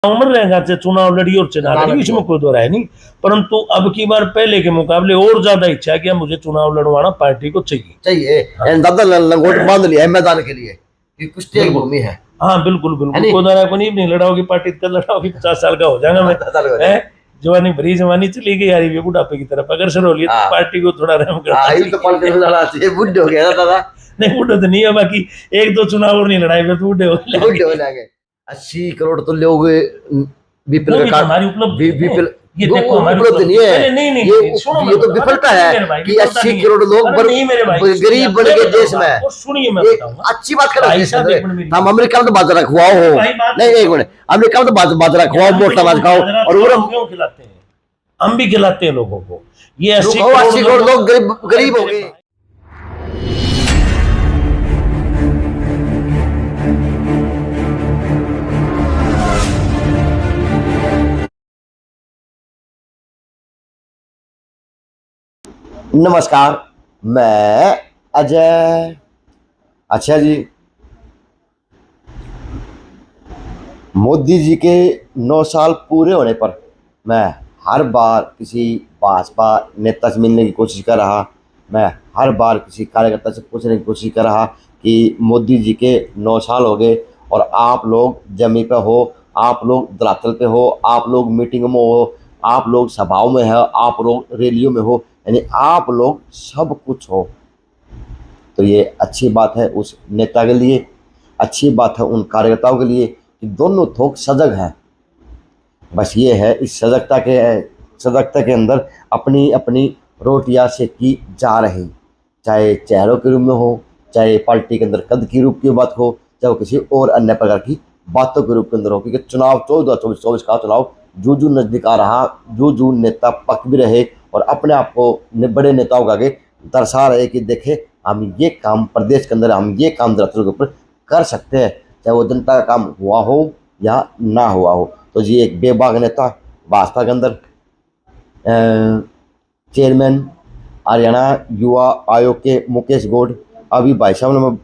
उम्र रहेगा से चुनाव लड़ी और चुनाव लड़ी, इसमें कोई दो राय नहीं। परंतु अब की बार पहले के मुकाबले और ज्यादा इच्छा है कि मुझे चुनाव लड़वाना पार्टी को चाहिए। दादा लंगोट बांध लिया है मैदान के लिए कि कुश्ती की भूमि है। हाँ बिल्कुल बिल्कुल, कोई दो को नहीं लड़ाओगी पार्टी, कल लड़ाओगी 50 साल का हो जाएगा मैं। जवानी भरी जवानी चली गई यार, ये बुढ़ापे की तरफ अगर सर हो लिया तो पार्टी को थोड़ा रहम करना। बुढ़े हो गया ना दादा। नहीं बुढ़े तो नहीं है, बाकी एक दो चुनाव और नहीं लड़ाई फिर तो बुढ़े हो जाएंगे। 80 करोड़ तो लोग बीपीएल का हमारी उपलब्धि, ये देखो हमारी उपलब्धि नहीं है। नहीं ये तो विफलता है कि 80 करोड़ लोग गरीब बन गए देश में। सुनिए मैं अच्छी बात कर रहे हैं। हम अमेरिका में तो बाजरा खुआओ हो, नहीं एक मिनट, अमेरिका में तो बाजरा खुआओ, मोटा अनाज खाओ, और खिलाते हैं, हम भी खिलाते हैं लोगों को। ये 80 करोड़ लोग गरीब हो गए। नमस्कार, मैं अजय। अच्छा जी, मोदी जी के 9 साल पूरे होने पर मैं हर बार किसी भाजपा नेता से मिलने की कोशिश कर रहा, मैं हर बार किसी कार्यकर्ता से पूछने की कोशिश कर रहा कि मोदी जी के 9 साल हो गए और आप लोग जमी पे हो, आप लोग धरातल पे हो, आप लोग मीटिंग में हो, आप लोग सभाओं में हो, आप लोग रैलियों में हो, यानी आप लोग सब कुछ हो। तो ये अच्छी बात है उस नेता के लिए, अच्छी बात है उन कार्यकर्ताओं के लिए कि दोनों थोक सजग हैं। बस ये है इस सजगता के अंदर अपनी अपनी रोटियां सेकी जा रही, चाहे चेहरों के रूप में हो, चाहे पार्टी के अंदर कद की रूप की बात हो, चाहे किसी और अन्य प्रकार की बातों के रूप के अंदर हो। क्योंकि चुनाव 2024 का चुनाव जू नजदीक आ रहा, जू नेता पक भी रहे और अपने आप को बड़े नेताओं का आगे दर्शा रहे कि देखे हम ये काम प्रदेश के अंदर, हम ये काम धरातल के ऊपर कर सकते हैं, चाहे वो जनता का काम हुआ हो या ना हुआ हो। तो जी एक बेबाक नेता भाजपा के अंदर चेयरमैन हरियाणा युवा आयोग के मुकेश गौड़, अभी भाई साहब ने मैं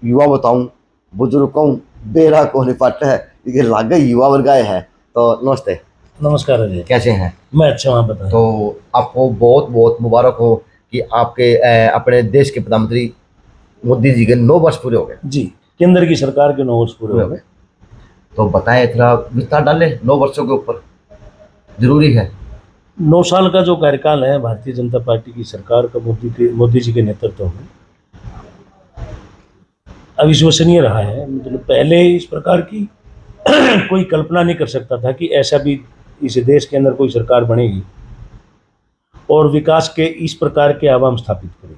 युवा बताऊँ, बुजुर्ग कहूँ, बेरा को निपट है, लागे युवा वर्ग आए हैं। तो नमस्ते। नमस्कार अजय, कैसे हैं? मैं अच्छा हूँ, आप बताएं। तो आपको बहुत बहुत मुबारक हो कि आपके अपने देश के प्रधानमंत्री मोदी जी के 9 वर्ष पूरे हो गए। जी, केंद्र की सरकार के 9 वर्ष पूरे हो गए। तो बताएं, थोड़ा विस्तार डालें 9 वर्षों के ऊपर, जरूरी है। 9 साल का जो कार्यकाल है भारतीय जनता पार्टी की सरकार का, मोदी जी के नेतृत्व में अविश्वसनीय रहा है। मतलब पहले इस प्रकार की कोई कल्पना नहीं कर सकता था कि ऐसा भी इस देश के अंदर कोई सरकार बनेगी और विकास के इस प्रकार के आवाम स्थापित करेगी।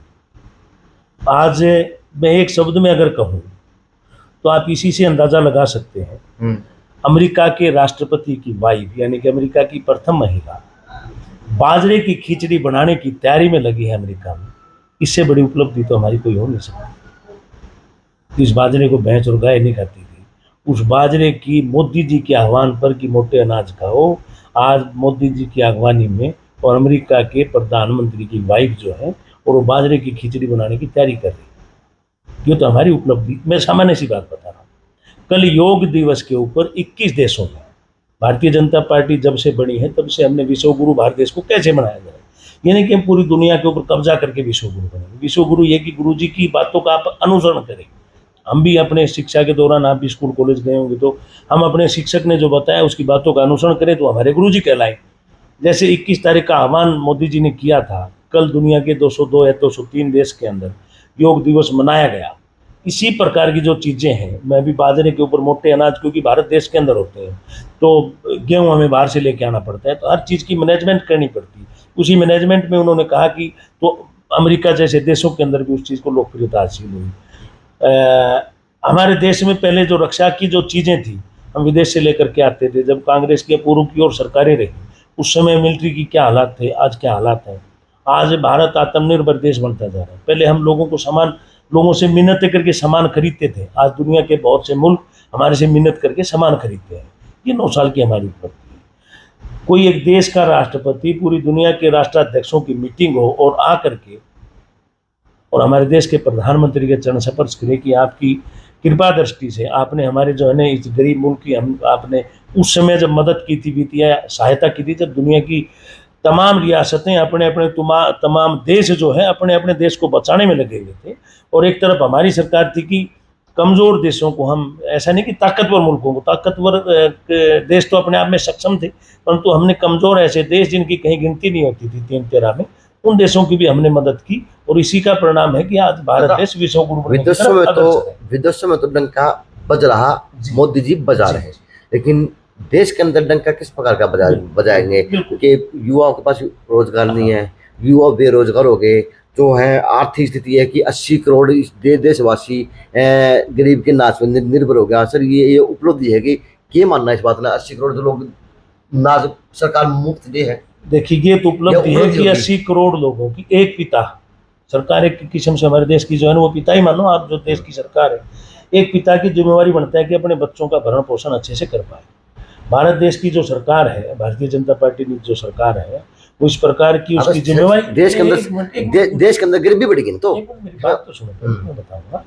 आज मैं एक शब्द में अगर कहूँ तो आप इसी से अंदाजा लगा सकते हैं, अमेरिका के राष्ट्रपति की वाइफ यानी कि अमेरिका की प्रथम महिला बाजरे की खिचड़ी बनाने की तैयारी में लगी है अमेरिका में। इससे बड़ी उपलब्धि तो हमारी कोई हो नहीं सकती। इस बाजरे को भैंस और गाय नहीं खाती थी, उस बाजरे की मोदी जी के आह्वान पर कि मोटे अनाज खाओ, आज मोदी जी की अगवानी में और अमेरिका के प्रधानमंत्री की वाइफ जो है और वो बाजरे की खिचड़ी बनाने की तैयारी कर रही है। ये तो हमारी उपलब्धि। मैं सामान्य सी बात बता रहा हूँ, कल योग दिवस के ऊपर 21 देशों में भारतीय जनता पार्टी जब से बनी है तब से हमने विश्व गुरु भारत देश को कैसे बनाया जाए, यानी कि हम पूरी दुनिया के ऊपर कब्जा करके विश्व गुरु बनेंगे। विश्व गुरु ये कि गुरु जी की बातों का आप अनुसरण करें। हम भी अपने शिक्षा के दौरान, आप भी स्कूल कॉलेज गए होंगे, तो हम अपने शिक्षक ने जो बताया उसकी बातों का अनुसरण करें तो हमारे गुरु जी कहलाए। जैसे 21 तारीख का आह्वान मोदी जी ने किया था, कल दुनिया के 202 या 203 देश के अंदर योग दिवस मनाया गया। इसी प्रकार की जो चीज़ें हैं, मैं भी बाजरे के ऊपर मोटे अनाज क्योंकि भारत देश के अंदर होते हैं तो गेहूँ हमें बाहर से लेके आना पड़ता है, तो हर चीज़ की मैनेजमेंट करनी पड़ती है। उसी मैनेजमेंट में उन्होंने कहा कि तो अमेरिका जैसे देशों के अंदर भी उस चीज़ को लोकप्रियता हासिल हुई। हमारे देश में पहले जो रक्षा की जो चीज़ें थी हम विदेश से लेकर के आते थे। जब कांग्रेस के पूर्व की ओर सरकारें रही उस समय मिलिट्री की क्या हालात थे, आज क्या हालात हैं। आज भारत आत्मनिर्भर देश बनता जा रहा है। पहले हम लोगों से मिन्नतें करके सामान खरीदते थे, आज दुनिया के बहुत से मुल्क हमारे से मिन्नत करके सामान खरीदते हैं। ये 9 साल की हमारी उपलब्धि है। कोई एक देश का राष्ट्रपति पूरी दुनिया के राष्ट्राध्यक्षों की मीटिंग हो और आकर के और हमारे देश के प्रधानमंत्री के चरण स्पर्श करे कि आपकी कृपा दृष्टि से आपने हमारे जो है ना इस गरीब मुल्क की हम आपने उस समय जब मदद की थी वित्तीय सहायता की थी, जब दुनिया की तमाम रियासतें अपने अपने तमाम देश जो है अपने अपने देश को बचाने में लगे हुए थे, और एक तरफ हमारी सरकार थी कि कमज़ोर देशों को हम, ऐसा नहीं कि ताकतवर मुल्कों को, ताकतवर देश तो अपने आप में सक्षम थे, परंतु हमने कमज़ोर ऐसे देश जिनकी कहीं गिनती नहीं होती थी 3-13 में, उन देशों की भी हमने मदद की, और इसी का परिणाम है कि आज भारत देश विश्व गुरु बनने की विदेशों तरफ में अग्रसर है। विदेशों में तो डंका बज रहा, मोदी जी बजा रहे हैं, लेकिन देश के अंदर डंका किस प्रकार का बजाएंगे? क्योंकि युवाओं के पास रोजगार नहीं है, युवा बेरोजगार हो गए, जो है आर्थिक स्थिति है कि 80 करोड़ इस देशवासी गरीब के नाच पर निर्भर हो गया। सर ये उपलब्धि है कि क्या मानना है इस बात में? 80 करोड़ जो लोग नाच सरकार मुफ्त दे है। देखिए ये तो उपलब्धि है कि 80 करोड़ लोगों की एक पिता, सरकार एक किस्म से हमारे देश की जो है ना वो पिता ही मानो आप, जो देश की सरकार है, एक पिता की जिम्मेवारी बनता है कि अपने बच्चों का भरण पोषण अच्छे से कर पाए। भारत देश की जो सरकार है, भारतीय जनता पार्टी की जो सरकार है, वो इस प्रकार की उसकी जिम्मेवारी, देश के अंदर गरीबी बढ़ गई। तो मेरी बात तो सुनो, मैं बताऊंगा।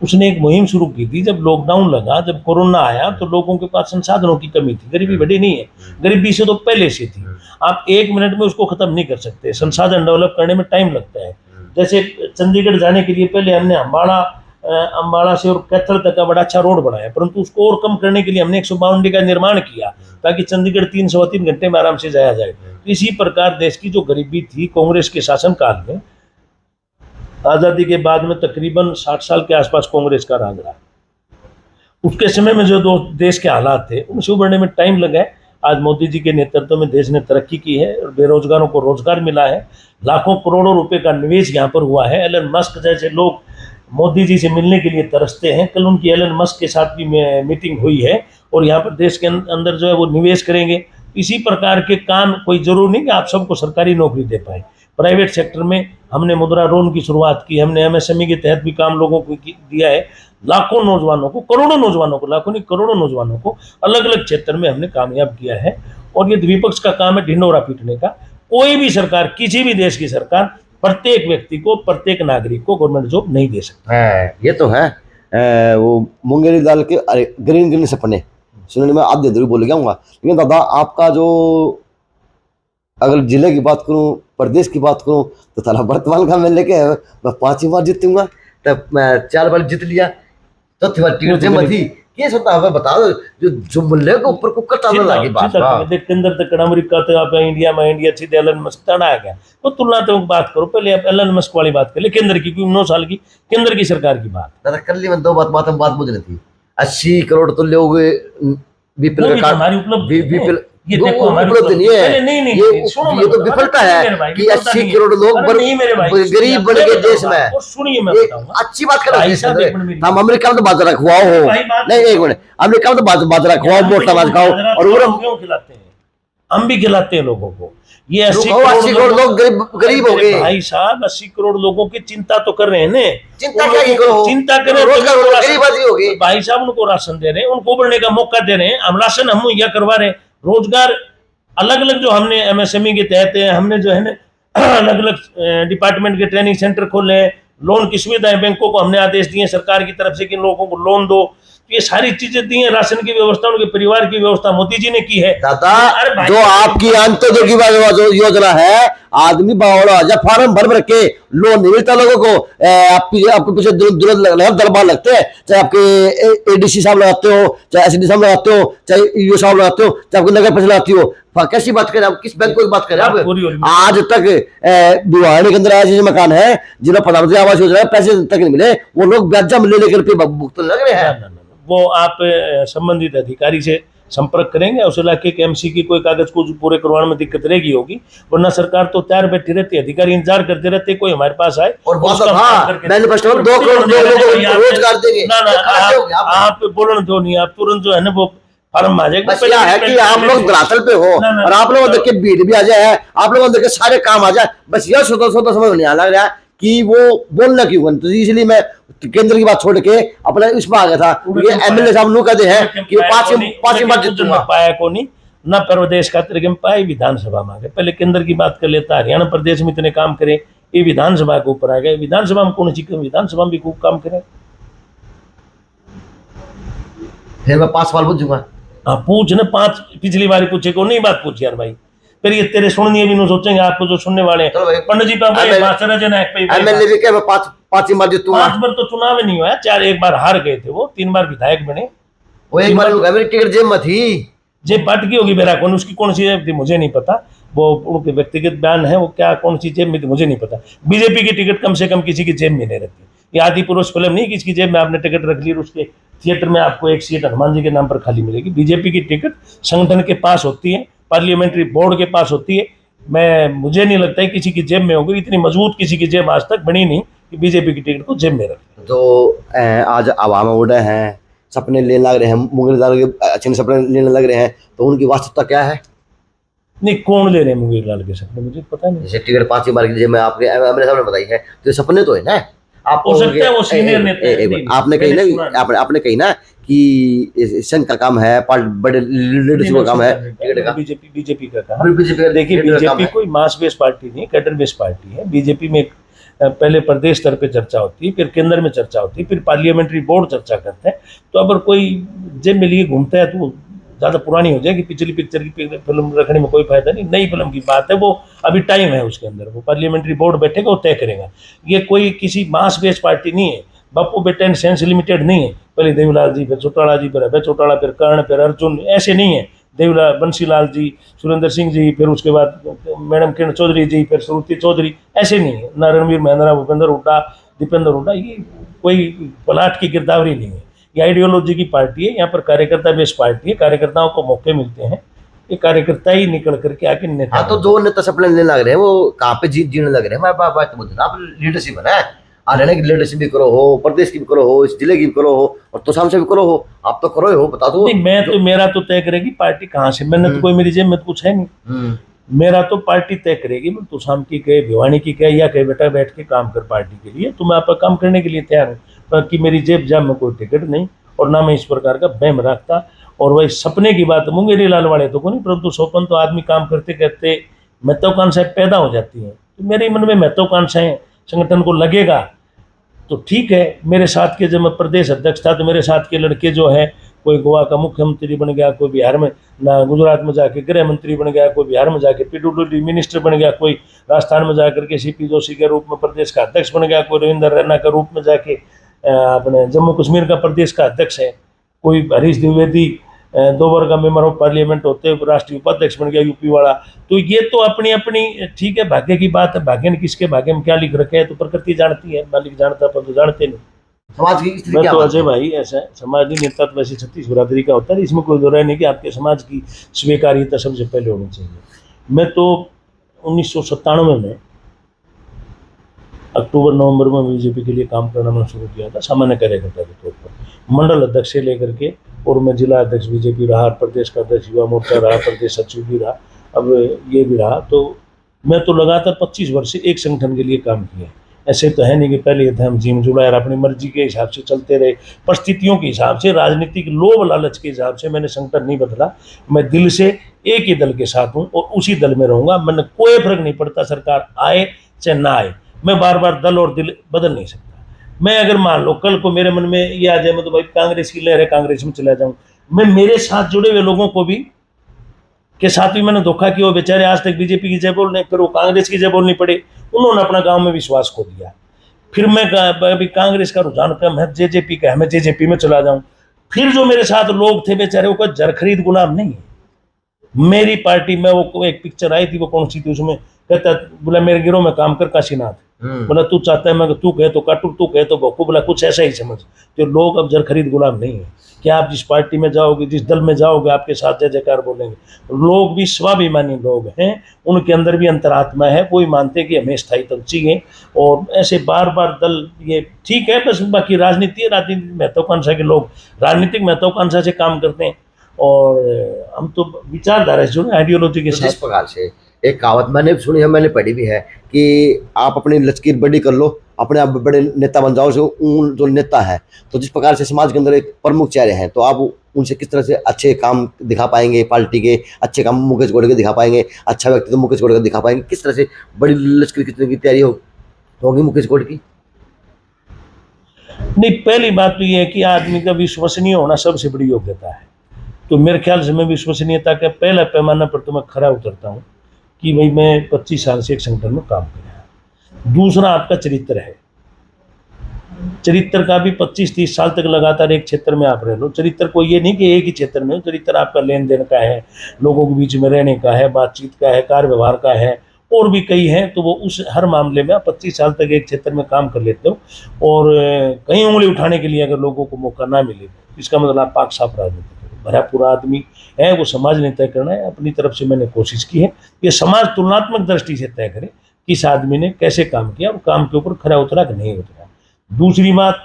उसने एक मुहिम शुरू की थी, जब लॉकडाउन लगा, जब कोरोना आया, तो लोगों के पास संसाधनों की कमी थी, गरीबी बढ़ी नहीं है, गरीबी से तो पहले से थी। आप 1 मिनट में उसको खत्म नहीं कर सकते, संसाधन डेवलप करने में टाइम लगता है। जैसे चंडीगढ़ जाने के लिए पहले हमने अम्बाड़ा से और कैथल तक का बड़ा अच्छा रोड बनाया, परंतु उसको और कम करने के लिए हमने 152 का निर्माण किया ताकि चंडीगढ़ 3-3 घंटे में आराम से जाया जाए। तो इसी प्रकार देश की जो गरीबी थी कांग्रेस के शासनकाल में, आज़ादी के बाद में तकरीबन 60 साल के आसपास कांग्रेस का राज रहा, उसके समय में जो देश के हालात थे उनसे उभरने में टाइम लगा है। आज मोदी जी के नेतृत्व में देश ने तरक्की की है, बेरोजगारों को रोजगार मिला है, लाखों करोड़ों रुपए का निवेश यहाँ पर हुआ है। एलन मस्क जैसे लोग मोदी जी से मिलने के लिए तरसते हैं। कल उनकी एलन मस्क के साथ भी मीटिंग हुई है, और यहाँ पर देश के अंदर जो है वो निवेश करेंगे। इसी प्रकार के काम, कोई जरूर नहीं कि आप सबको सरकारी नौकरी दे पाए, प्राइवेट सेक्टर में हमने मुद्रा लोन की शुरुआत की, हमने एमएसएमई के तहत भी काम लोगों को दिया है। लाखों नौजवानों को, करोड़ों नौजवानों को, लाखों नहीं करोड़ों नौजवानों को अलग अलग क्षेत्र में हमने कामयाब किया है। और ये विपक्ष का काम है ढिंढोरा पीटने का। कोई भी सरकार, किसी भी देश की सरकार प्रत्येक व्यक्ति को, प्रत्येक नागरिक को गवर्नमेंट जॉब नहीं दे सकता है। ये तो है वो मुंगेरी दाल के ग्रीन ग्रीन सपने सुनने में आधे अधूरी बोल जाऊंगा। लेकिन दादा आपका जो, अगर जिले की बात करूं, प्रदेश की बात करूं, तो ताला वर्तमान का मैं लेके मैं 5 बार जीतूंगा, तब मैं 4 बार जीत लिया, चौथी बार टिकट जमा थी। ये सोता है बता दो जो मुल्ले के ऊपर को कटा ना लगी बात। देख केंद्र तक अमेरिका तक आप इंडिया में, इंडिया सीधे एलन मस्क तड़ा आ गया। तो तुलनात्मक बात करो, पहले आप एलन मस्क वाली बात कर ले, केंद्र की, क्योंकि 9 साल की केंद्र की सरकार की बात। दादा कर ली मैं 2 बात बुझ रही थी। 80 करोड़ तो लोग बीपीएल का, हमारी उपलब्धि बीपीएल ये देखो हमारी उपलब्धि नहीं है, नहीं, ये तो विफलता है कि 80 करोड़ लोग गरीब बन गए देश में। सुनिए मैं बताऊंगा, अच्छी बात कर रहे हैं हम। अमेरिका में तो बाजरा खुआओ हो, नहीं एक मिनट, अमेरिका में तो बाजरा खुआओ, मोटा अनाज खाओ, और खिलाते हैं, हम भी खिलाते हैं लोगों को। ये 80 करोड़ लोग गरीब हो गए। भाई साहब 80 करोड़ लोगों की चिंता तो कर रहे हैं ना, चिंता क्या करो, चिंता करें, गरीबाजी हो गई। भाई साहब उनको राशन दे रहे हैं, उनको बढ़ने का मौका दे रहे हैं, हम राशन हम मुहैया करवा रहे हैं, रोजगार अलग अलग जो हमने एमएसएमई के तहत हमने जो है ना अलग अलग डिपार्टमेंट के ट्रेनिंग सेंटर खोले हैं, लोन की सुविधाएं बैंकों को हमने आदेश दिए सरकार की तरफ से कि लोगों को लोन दो, ये सारी चीजें दी हैं। राशन की व्यवस्था, उनके परिवार की व्यवस्था मोदी जी ने की है। दादा जो आपकी अंत्योदय योजना है, आदमी बावड़ा जा फार्म भर के लोन नहीं मिलता लोगों को। आपको पीछे दरबार लगते हैं, चाहे आपके एडीसी साहब लगाते हो, चाहे एसडी साहब लगाते हो, चाहे ईओ साहब लगाते हो, चाहे आपकी नगर परिषद लगाती हो। कैसी बात करें आप, किस बैंक की बात करें आप? आज तक भिवानी के अंदर ऐसे मकान है जिन्हें प्रधानमंत्री आवास योजना पैसे तक नहीं मिले, वो लोग ब्याजा मिलने के भुगतान लग रहे हैं। वो आप संबंधित अधिकारी से संपर्क करेंगे, उस इलाके के एमसी की कोई कागज को पूरे करवाने में दिक्कत रहेगी होगी, वरना सरकार तो तैयार बैठी रहती है, अधिकारी इंतजार करते रहते कोई हमारे पास आए और मैनिफेस्टो 2 करोड़ रोजगार देंगे। आप बोलने दो नहीं, आप तुरंत जो है ना वो फार्म आ जाएगा। क्या है कि आप लोग धरातल पे हो और आप लोगों देख के भीड़ भी आ जाए, आप लोगों देख के सारे काम आ जाए, बस यह सोता समझ नहीं आ लग रहा है कि वो बोलना क्यों बन। तो इसलिए मैं केंद्र की बात छोड़ के अपना इसमें आ गया था। ये एमएलए साहब नु कहते हैं कि 5 बार जीतूंगा, पाया को नहीं ना प्रदेश का तरीके में पाए, विधानसभा में आ गए। पहले केंद्र की बात कर लेता, हरियाणा प्रदेश में इतने काम करे, ये विधानसभा के ऊपर आ गए। विधानसभा में कौन सी, विधानसभा में भी खूब काम करे। फिर मैं 5 सवाल पूछूंगा। हाँ पूछ ना, 5 पिछली बार पूछे को नहीं बात पूछ यार भाई, फिर ये तेरे सुननी भी नहीं सोचेंगे आपको जो सुनने वाले हैं। चलो भाई। पंडित जी MLA पास भी क्या, मैं 5 ही मार जीतूंगा। 5 बार तो चुनाव ही नहीं हुआ, 4 एक बार हार गए थे, वो 3 बार विधायक बने। वो एक बार मेरी टिकट जेब में थी। जेब पार्ट की होगी मेरा कौन, उसकी कौन सी जेब थी मुझे नहीं पता, वो उनके व्यक्तिगत बयान है, वो क्या कौन सी जेब में थी मुझे नहीं पता। बीजेपी की टिकट कम से कम किसी की जेब में नहीं रहती, ये आदि पुरुष फिल्म नहीं किसी की जेब में आपने टिकट रख ली और उसके थिएटर में आपको एक सीट हनुमान जी के नाम पर खाली मिलेगी। बीजेपी की टिकट संगठन के पास होती है, पार्लियामेंट्री बोर्ड के पास होती है। मुझे नहीं लगता है किसी की जेब में होगी, इतनी मजबूत किसी की जेब आज तक बनी नहीं कि बीजेपी की टिकट को जेब में रखे। तो आज आवाम उड़े हैं, सपने लेने लग रहे हैं, मुंगेर के अच्छे सपने लेने लग रहे हैं, तो उनकी वास्तविकता क्या है? नहीं कौन ले रहे हैं मुंगेर लाल के सपने, मुझे पता नहीं। जैसे टिकट 5 ही मार के मैं आपके मेरे सामने बताई है, तो ये सपने तो है ना। आप हो सकता है वो सीनियर नेता, आपने कही ना, आपने कही ना कि संघ का काम है, बड़े लीडरशिप का काम है टिकट का। बीजेपी का काम। देखिए बीजेपी कोई मास बेस्ड पार्टी नहीं, कैडर बेस्ड पार्टी है। बीजेपी में पहले प्रदेश स्तर पे चर्चा होती है, फिर केंद्र में चर्चा होती है, फिर पार्लियामेंट्री बोर्ड चर्चा करते हैं। तो अगर कोई जेब में लिए घूमता है तो ज़्यादा पुरानी हो जाएगी, पिछली पिक्चर की फिल्म रखने में कोई फायदा नहीं। नई फिल्म की बात है, वो अभी टाइम है उसके अंदर, वो पार्लियामेंट्री बोर्ड बैठेगा वो तय करेगा। ये कोई किसी मास बेस्ड पार्टी नहीं है, बापू बेटा एंड सेंस लिमिटेड नहीं है। पहले देवीलाल जी, फिर चौटाला जी, फिर अभय चौटाला, फिर कर्ण, फिर अर्जुन, ऐसे नहीं है। देवीलाल, बंसीलाल जी, सुरेंद्र सिंह जी, फिर उसके बाद मैडम किरण चौधरी जी, फिर श्रुति चौधरी, ऐसे नहीं है ना। रणवीर महेंद्रा, भूपेंद्र हुड्डा, दीपेंद्र हुड्डा, ये कोई प्लाट की गिरदावरी नहीं है। ये आइडियोलॉजी की पार्टी है, यहाँ पर कार्यकर्ता बेस्ड पार्टी है, कार्यकर्ताओं को मौके मिलते हैं, ये कार्यकर्ता ही निकल करके आके नेता। हाँ, तो जो नेता सपने लेने लग रहे हैं वो कहाँ पे जीने लग रहे हैं? बात बोलते हैं आप लीडरशिप है ना, हरियाणा की लीडरशिप भी करो हो, प्रदेश की भी करो हो, इस जिले की भी करो हो, और तो सामने भी करो हो। आप तो करो हो, बता दो। नहीं मैं तो, मेरा तो तय करेगी पार्टी कहाँ से, मैंने तो कोई मेरी जेब में तो कुछ है नहीं। मेरा तो पार्टी तय करेगी, मैं तो शाम की कहे, भिवानी की कहे, या कहे बेटा बैठ के काम कर पार्टी के लिए, तो मैं आपका काम करने के लिए तैयार हूँ। बाकी मेरी जेब जाब में कोई टिकट नहीं, और ना मैं इस प्रकार का बहम रखता। और वही सपने की बात मुंगेरी लाल वाले तो को नहीं, परंतु सौपन तो आदमी काम करते करते महत्वाकांक्षाएं पैदा हो जाती हैं। तो मेरे मन में महत्वाकांक्षाएं संगठन को लगेगा तो ठीक है। मेरे साथ के जब मैं प्रदेश अध्यक्ष था तो मेरे साथ के लड़के जो है, कोई गोवा का मुख्यमंत्री बन गया, कोई बिहार में ना गुजरात में जाके गृह मंत्री बन गया, कोई बिहार में जाके पीडब्ल्यूडी मिनिस्टर बन गया, कोई राजस्थान में जाकर के सीपी जोशी के रूप में प्रदेश का अध्यक्ष बन गया, कोई रविंद्र रैना के रूप में जाके अपने जम्मू कश्मीर का प्रदेश का अध्यक्ष है, कोई हरीश द्विवेदी 2 बार का मेंबर ऑफ पार्लियामेंट होते हुए राष्ट्रीय उपाध्यक्ष बन गया यूपी वाला। तो ये तो अपनी अपनी ठीक है, भाग्य की बात है। भाग्य ने किसके भाग्य में क्या लिख रखे है तो प्रकृति जानती है, मालिक जानता पर तो जानते नहीं। समाज की स्थिति मैं क्या तो बात अजय भाई ऐसा समाजी नेता तो वैसे 36 बिरादरी का होता है, इसमें कोई दो राय नहीं कि आपके समाज की स्वीकार्यता सबसे पहले होनी चाहिए। मैं तो 1997 में अक्टूबर नवंबर में बीजेपी के लिए काम करना मैंने शुरू किया था, सामान्य कार्यकर्ता के तौर पर, मंडल अध्यक्ष से लेकर के, और मैं जिला अध्यक्ष बीजेपी रहा, प्रदेश का अध्यक्ष युवा मोर्चा रहा, प्रदेश सचिव भी रहा, अब ये भी रहा। तो मैं तो लगातार 25 वर्ष से एक संगठन के लिए काम किया। ऐसे तो है नहीं कि पहले ये था हम जिम जुड़ाया, अपनी मर्जी के हिसाब से चलते रहे, परिस्थितियों के हिसाब से, राजनीतिक लोभ लालच के हिसाब से मैंने संगठन नहीं बदला। मैं दिल से एक ही दल के साथ हूँ और उसी दल में रहूँगा। मैंने कोई फर्क नहीं पड़ता सरकार आए चाहे ना आए, मैं बार बार दल और दिल बदल नहीं सकता। मैं अगर मान लो कल को मेरे मन में ये आ जाए मैं तो भाई कांग्रेस की लहर है कांग्रेस में चला जाऊँ, मैं मेरे साथ जुड़े हुए लोगों को भी के साथ भी मैंने धोखा किया, वो बेचारे आज तक बीजेपी की जय बोलने, फिर वो कांग्रेस की जय बोलनी पड़े, उन्होंने अपना गांव में विश्वास खो दिया। फिर मैं अभी कांग्रेस का रुझान कम है, जेजेपी का है, मैं जेजेपी में चला जाऊं। फिर जो मेरे साथ लोग थे बेचारे, वो कोई जरखरीद गुलाम नहीं है। मेरी पार्टी में वो एक पिक्चर आई थी, वो कौन सी थी, उसमें कहता बोला मेरे गिरोह में काम कर काशीनाथ, बोला तू चाहता है मैं तू कहे तो काटू, तू कहे तो भोकू, बोला कुछ ऐसा ही समझ। तो लोग अब जरखरीद गुलाम नहीं है। क्या आप जिस पार्टी में जाओगे, जिस दल में जाओगे, आपके साथ जय जयकार बोलेंगे। लोग भी स्वाभिमानी लोग हैं, उनके अंदर भी अंतरात्मा है, वो ही मानते कि हमें स्थायित्व चाहिए। और ऐसे बार बार दल, ये ठीक है, बस बाकी राजनीति है, राजनीतिक महत्वाकांक्षा के लोग राजनीतिक महत्वाकांक्षा से काम करते हैं, और हम तो विचारधारा से जुड़े, आइडियोलॉजी के जिस साथ। प्रकार से एक कहावत मैंने सुनी है, मैंने पढ़ी भी है कि आप अपनी लचकीर बड़ी कर लो, अपने आप बड़े नेता बन जाओ। उन जो नेता है, तो जिस प्रकार से समाज के अंदर एक प्रमुख चेहरे हैं, तो आप उनसे किस तरह से अच्छे काम दिखा पाएंगे, पार्टी के अच्छे काम मुकेश गौड़ के दिखा पाएंगे, अच्छा व्यक्ति तो मुकेश गौड़ का दिखा पाएंगे, किस तरह से बड़ी लश्कर कितने की तैयारी होगी मुकेश गौड़ की? नहीं, पहली बात तो ये है कि आदमी का विश्वसनीय होना सबसे बड़ी योग्यता है। तो मेरे ख्याल से मैं विश्वसनीयता का पहला पैमाना पर तो मैं खरा उतरता हूँ कि भाई मैं 25 साल से एक संगठन में काम कर रहा हूँ। दूसरा आपका चरित्र है। चरित्र का भी 25-30 साल तक लगातार एक क्षेत्र में आप रह लो। चरित्र को ये नहीं कि एक ही क्षेत्र में हो, चरित्र आपका लेन देन का है, लोगों के बीच में रहने का है, बातचीत का है, कार्य व्यवहार का है, और भी कई हैं। तो वो उस हर मामले में आप 25 साल तक एक क्षेत्र में काम कर लेते हो, और कहीं उंगली उठाने के लिए अगर लोगों को मौका ना मिले, इसका मतलब आप पाक साफ राजनीति करो। भरा पूरा आदमी है, वो समाज ने तय करना है। अपनी तरफ से मैंने कोशिश की है कि समाज तुलनात्मक दृष्टि से तय करे कि इस आदमी ने कैसे काम किया और काम के ऊपर खरा उतरा कि नहीं उतरा। दूसरी बात,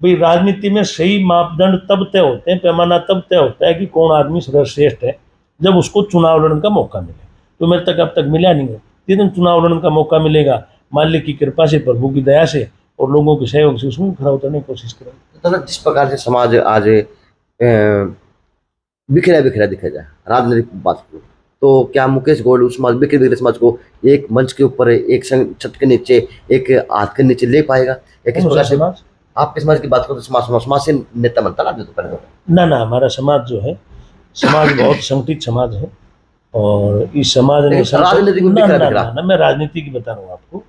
भाई राजनीति में सही मापदंड तब तय होते हैं, पैमाना तब तय होता है कि कौन आदमी सर्वश्रेष्ठ है, जब उसको चुनाव लड़ने का मौका मिले। तो मेरे तक अब तक मिला नहीं है। जिस दिन चुनाव लड़ने का मौका मिलेगा, मालिक की कृपा से, प्रभु की दया से और लोगों के सहयोग से उसमें खड़ा उतरने की कोशिश करेंगे। तो ना जिस प्रकार से समाज आज बिखरा बिखरा दिखा जाए राजनीतिक बात को, तो क्या मुकेश गोयल उस समाज बिखरे बिखरे समाज को एक मंच के ऊपर, एक छत के नीचे, एक हाथ के नीचे ले पाएगा? एक इस प्रकार से समाज, आपके समाज की बात करो तो समाज से नेता बनता ना, तो पहले ना हमारा समाज जो है, समाज बहुत संगठित समाज है। और इस समाज ने राजनीति में बिखरा बिखरा, ना मैं राजनीति की बता रहा हूँ आपको।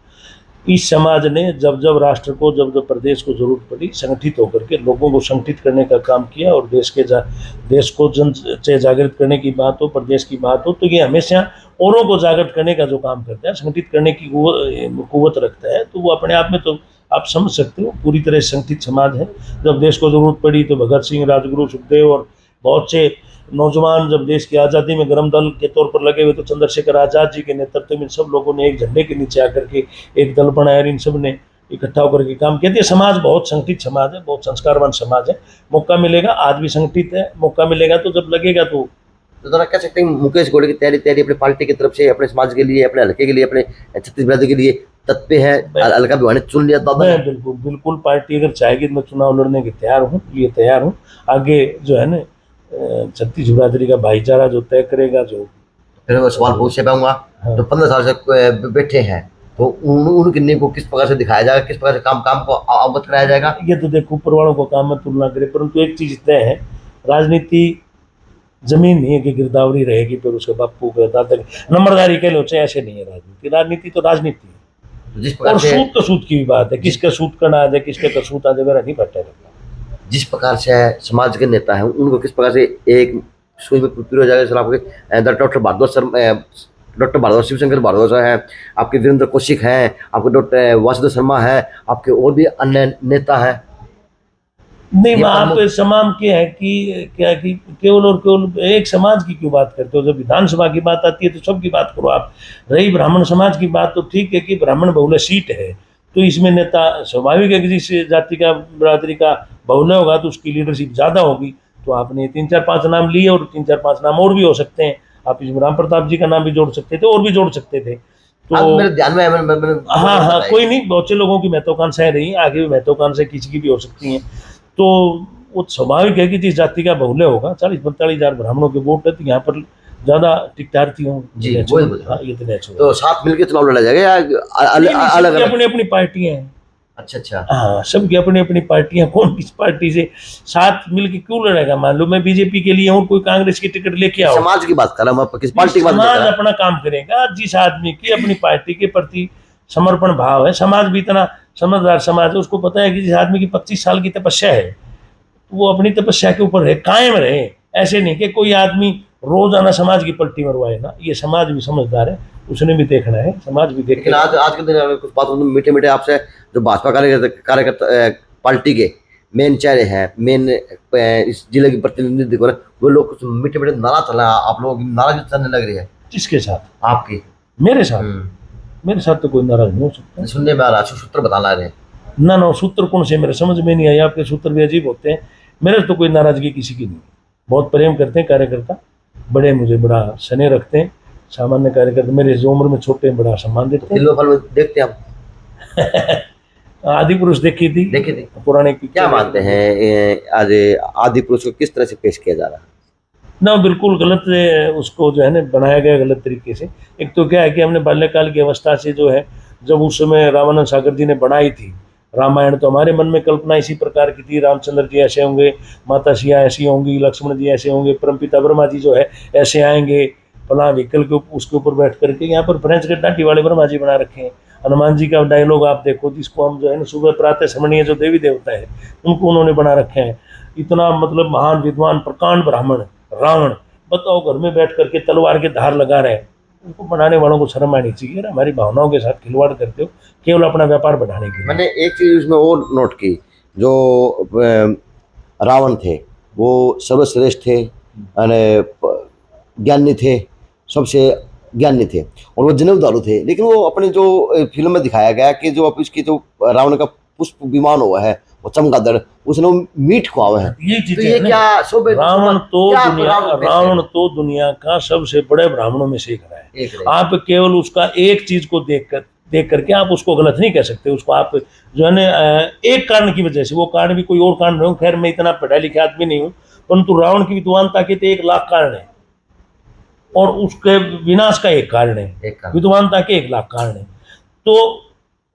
इस समाज ने जब जब राष्ट्र को, जब जब प्रदेश को जरूरत पड़ी, संगठित होकर के लोगों को संगठित करने का काम किया। और देश को जन से जागृत करने की बात हो, प्रदेश की बात हो, तो ये हमेशा औरों को जागृत करने का जो काम करता है, संगठित करने की कुव्वत रखता है। तो वो अपने आप में तो आप समझ सकते हो पूरी तरह संगठित समाज है। जब देश को जरूरत पड़ी तो भगत सिंह, राजगुरु, सुखदेव और बहुत से नौजवान जब देश की आज़ादी में गरम दल के तौर पर लगे हुए, तो चंद्रशेखर आज़ाद जी के नेतृत्व में सब लोगों ने एक झंडे के नीचे आकर के एक दल बनाया और इन सब ने इकट्ठा होकर के काम किया। समाज बहुत संगठित समाज है, बहुत संस्कारवान समाज है। मौका मिलेगा, आज भी संगठित है, मौका मिलेगा तो जब लगेगा तो जरा कह सकते हैं मुकेश गोयल की तैयारी अपनी पार्टी की तरफ से, अपने समाज के लिए, अपने हल्के के लिए, अपने छत्तीसगढ़ के लिए तत्पर है? हल्का भी चुन लिया दादा? मैं बिल्कुल पार्टी अगर चाहेगी तो मैं चुनाव लड़ने के तैयार हूँ, ये तैयार हूँ। आगे जो है ना छत्तीस बिरादरी का भाईचारा जो तय करेगा। जो फिर मैं सवाल पूछने पाऊंगा, तो 15 साल से बैठे हैं, तो उनकी नींव को किस प्रकार से दिखाया जाएगा, किस प्रकार से काम को अवगत कराया जाएगा? ये तो देखो ऊपर वालों को काम में तुलना करे, परंतु एक चीज तय है, राजनीति जमीन नहीं है कि गिरदावरी रहेगी फिर उसके बापू के दादा नंबरदारी के लिए, ऐसे नहीं है राजनीति। राजनीति तो राजनीति है। जिस प्रकार और से सूत कसूत की भी बात है, किसका सूत करना आ जाए, किसके कसूत आ जाए, मेरा नहीं पता है। जिस प्रकार से समाज के नेता हैं, उनको किस प्रकार से एक सुई में पिरो जाएगा? सर आपके doctor Bhardwaj sir, doctor Bhardwaj, Shivshankar Bhardwaj हैं, आपके वीरेंद्र कौशिक हैं, आपके डॉक्टर वासुदेव शर्मा हैं, आपके और भी अन्य नेता हैं। नहीं, आप समाज के है कि क्या कि केवल और केवल एक समाज की क्यों बात करते हो? जब विधानसभा की बात आती है तो सबकी बात करो आप। रही ब्राह्मण समाज की बात, तो ठीक है कि ब्राह्मण बहुल्य सीट है, तो इसमें नेता स्वाभाविक है कि जिस जाति का, बिरादरी का बहुल्य होगा तो उसकी लीडरशिप ज़्यादा होगी। तो आपने 3-4-5 नाम लिए, और 3-4-5 नाम और भी हो सकते हैं। आप इसमें राम प्रताप जी का नाम भी जोड़ सकते थे, और भी जोड़ सकते थे। तो मेरे ध्यान में हाँ, कोई नहीं, बहुत से लोगों की महत्वाकांक्षाएं रही, आगे भी महत्वाकांक्षाएं किसी की भी हो सकती हैं। तो वो स्वाभाविक है कि जिस जाति का बहुल्य होगा, 40-45 हज़ार ब्राह्मणों के वोट है, तो यहाँ पर ज़्यादा टिकटार्थी हों जी। ये तो नेचुरल। तो साथ मिलकर चुनाव लड़ा जाएगा या अलग? अपनी अपनी पार्टियां हैं। अच्छा, हाँ, सबकी अपनी अपनी पार्टियां। कौन किस पार्टी से साथ मिलकर क्यों लड़ेगा? मान लो मैं बीजेपी के लिए हूँ, कोई कांग्रेस की टिकट लेके आओ। समाज की बात कर रहा हूँ, किस पार्टी की बात कर रहा हूं? समाज अपना काम करेगा। जिस आदमी की अपनी पार्टी के प्रति समर्पण भाव है, समाज भी इतना समझदार समाज है, उसको पता है कि जिस आदमी की 25 साल की तपस्या है, तो वो अपनी तपस्या के ऊपर रहे, कायम रहे। ऐसे नहीं कि कोई आदमी रोजाना समाज की पलटी मरवाए ना। ये समाज भी समझदार है, उसने भी देखना है, समाज भी देखे। लेकिन आज के दिन कुछ बात मीठे मीठे आपसे, जो भाजपा कार्यकर्ता पार्टी के मेन चेहरे हैं, मेन इस जिले के प्रतिनिधित्व करें, वो लोग कुछ मीठे मीठे नारा चला, आप लोगों की नाराजगी चलने लग रही है। किसके साथ? आपकी? मेरे साथ? मेरे साथ तो कोई नाराज नहीं हो सकता। सुनने में आ रहा, सूत्र बताना रहे ना सूत्र कौन से, मेरे समझ में नहीं आया। आपके सूत्र भी अजीब होते हैं। मेरे तो कोई नाराजगी किसी की नहीं। बहुत प्रेम करते हैं कार्यकर्ता, बड़े मुझे बड़ा स्नेह रखते हैं। सामान्य कार्यकर्ता मेरे जो उम्र में छोटे हैं, बड़ा सम्मान देते हैं। फिल्म देखते हैं आप? आदि पुरुष देखी थी पुराने की। क्या मानते हैं आज आदि पुरुष को किस तरह से पेश किया जा रहा है? ना बिल्कुल गलत उसको जो है ना बनाया गया गलत तरीके से। एक तो क्या है कि हमने बाल्यकाल की अवस्था से जो है, जब उस समय रामानंद सागर जी ने बनाई थी, रामायण तो हमारे मन में कल्पना इसी प्रकार की थी, रामचंद्र जी ऐसे होंगे, माता सिया ऐसी होंगी, लक्ष्मण जी ऐसे होंगे, परमपिता ब्रह्मा जी जो है ऐसे आएंगे, फला व्हीकल के उसके ऊपर बैठ करके। यहाँ पर फ्रेंच के डांटी वाले ब्रह्मा जी बना रखे हैं। हनुमान जी का डायलॉग आप देखो, जिसको हम जो है ना सुबह प्रातः स्मरणीय जो देवी देवता है उनको उन्होंने बना रखे हैं। इतना मतलब महान विद्वान प्रकांड ब्राह्मण रावण, बताओ घर में बैठ करके तलवार के धार लगा रहे हैं। उनको बनाने वालों को शर्म आनी चाहिए ना, हमारी भावनाओं के साथ खिलवाड़ करते हो केवल अपना व्यापार बढ़ाने के लिए। मैंने एक चीज उसमें और नोट की, जो रावण थे वो सर्वश्रेष्ठ थे, ज्ञानी थे, सबसे ज्ञानी थे, और वो जनेऊ थे। लेकिन वो अपने जो फिल्म में दिखाया गया कि जो अब इसकी जो रावण का पुष्प विमान हुआ है वो चमगादड़, उसने वो मीट खुआ है। ये तो चीजें ये हैं ना। क्या शोभे रावण तो दुनिया का सबसे बड़े ब्राह्मणों में से एक रहा है। आप केवल उसका एक चीज को देख करके आप उसको गलत नहीं कह सकते। उसको आप जो है ना एक कारण की वजह से, वो कारण भी कोई और कारण नहीं, खैर मैं इतना पढ़ा लिखा आदमी नहीं हूँ, परंतु रावण की विद्वानता के तो 1,00,000 कारण है और उसके विनाश का एक कारण है, विद्वानता के 1,00,000 कारण है। तो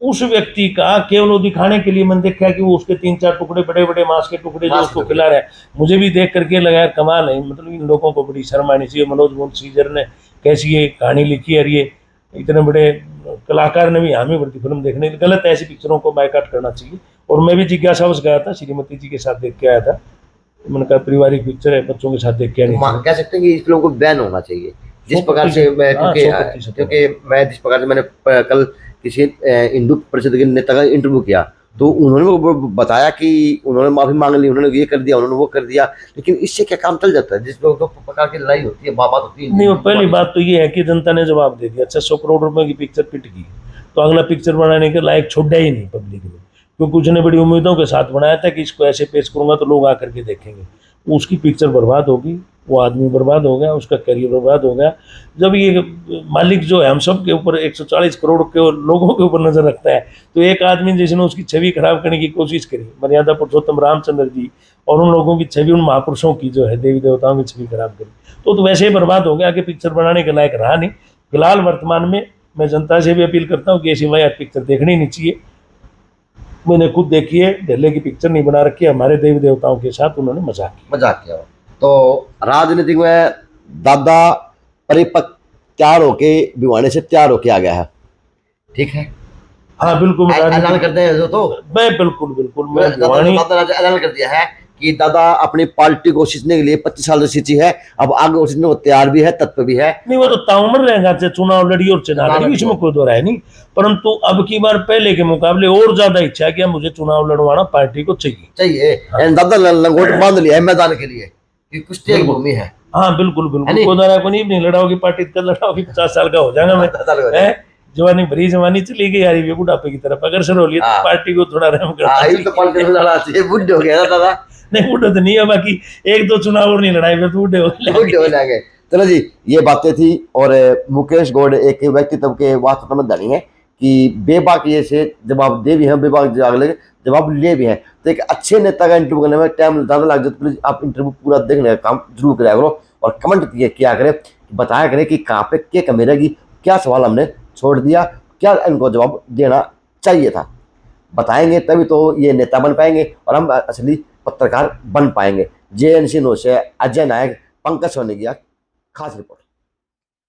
उस व्यक्ति का केवल वो दिखाने के लिए मैंने देखा कि वो उसके 3-4 टुकड़े, बड़े बड़े मांस के टुकड़े जो उसको खिला रहा है, मुझे भी देख करके लगा कमाल है, मतलब इन लोगों को बड़ी शर्म आनी चाहिए। मनोज मुंशीधर ने कैसी ये कहानी लिखी है, ये इतने बड़े कलाकार ने भी हमें बढ़ती फिल्म देखने, गलत है, ऐसी पिक्चरों को बायकॉट करना चाहिए। और मैं भी जिज्ञासावश गया था, श्रीमती जी के साथ देख के आया था, मैंने कहा पारिवारिक पिक्चर है, बच्चों के साथ देख के नहीं कह सकते हैं कि इस फिल्म को बैन होना चाहिए जिस प्रकार से मैं, क्योंकि मैं जिस प्रकार से मैंने कल किसी हिंदू परिषद के नेता का इंटरव्यू किया तो उन्होंने बताया कि उन्होंने माफी मांग ली, उन्होंने ये कर दिया, उन्होंने वो कर दिया, लेकिन इससे क्या काम चल जाता है? जिस प्रकार की लड़ाई होती है, बात होती है। नहीं, पहली बात तो ये है कि जनता ने जवाब दे दिया, 600 करोड़ रुपए की पिक्चर पिट गई, तो अगला पिक्चर बनाने के लायक छोड़ा ही नहीं पब्लिक ने, क्योंकि उसने बड़ी उम्मीदों के साथ बनाया था कि इसको ऐसे पेश करूंगा तो लोग आकर के देखेंगे। उसकी पिक्चर बर्बाद होगी, वो आदमी बर्बाद हो गया, उसका करियर बर्बाद हो गया। जब ये मालिक जो है हम सब के ऊपर 140 करोड़ के लोगों के ऊपर नजर रखता है, तो एक आदमी जिसने उसकी छवि खराब करने की कोशिश करी, मर्यादा पुरुषोत्तम रामचंद्र जी और उन लोगों की छवि, उन महापुरुषों की जो है देवी देवताओं की छवि खराब करी, तो वैसे ही बर्बाद हो गया कि पिक्चर बनाने के लायक रहा नहीं। फिलहाल वर्तमान में मैं जनता से भी अपील करता हूँ कि ऐसी वाहियात पिक्चर देखनी नहीं चाहिए। मैंने खुद देखी है, ढेले की पिक्चर नहीं बना रखी, हमारे देवी देवताओं के साथ उन्होंने मजाक किया। तो राजनीतिक में दादा परिपक्व तैयार होके भिवानी से तैयार होके आ गया है, ठीक है? हाँ बिल्कुल, ऐलान करते हैं जो, तो मैं बिल्कुल मैं भिवानी ऐलान कर दिया है कि दादा अपनी पार्टी को सींचने के लिए 25 साल से सींची है, अब आगे वो सींचने को तैयार भी है, तत्व भी है। नहीं, वो तो ताउमर रहेगा, चुनाव लड़ी और चुनाव लड़ी, इसमें कोई दो राय नहीं, परंतु अब की बार पहले के मुकाबले और ज्यादा इच्छा है कि मुझे चुनाव लड़वाना पार्टी को चाहिए। हाँ। दादा लंगोट बांध लिया है मैदान के लिए कि कुश्ती की भूमि है। हाँ बिल्कुल को नहीं लड़ाओगी पार्टी, कल लड़ाओगी 50 साल का हो जाएगा मैं, जवानी भरी जवानी चली गई यार, ये बुढ़ापे की तरफ अगर सर हो लिया तो पार्टी को थोड़ा रहम कर, बुढ़े हो गया दादा। नहीं, बुढ़े तो नहीं है, बाकी 1-2 चुनाव और नहीं लड़ाई, फिर बुढ़े हो जाएंगे। चलो जी, ये बातें थी। और मुकेश गौड़ एक व्यक्तित्व के वास्तव में धनी है कि बेबाक ये से जवाब दे भी हैं, बेबाक जवाब ले भी हैं। तो एक अच्छे नेता का इंटरव्यू करने में टाइम ज़्यादा लग जाता है, प्लीज़ आप इंटरव्यू पूरा देखने का काम जरूर कराया करो और कमेंट किया करें, बताया करें कि कहाँ पे क्या कमी रहेगी, क्या सवाल हमने छोड़ दिया, क्या इनको जवाब देना चाहिए था। बताएंगे तभी तो ये नेता बन पाएंगे और हम असली पत्रकार बन पाएंगे। JNC न्यूज़ से अजय नायक, पंकज सोनी की खास रिपोर्ट।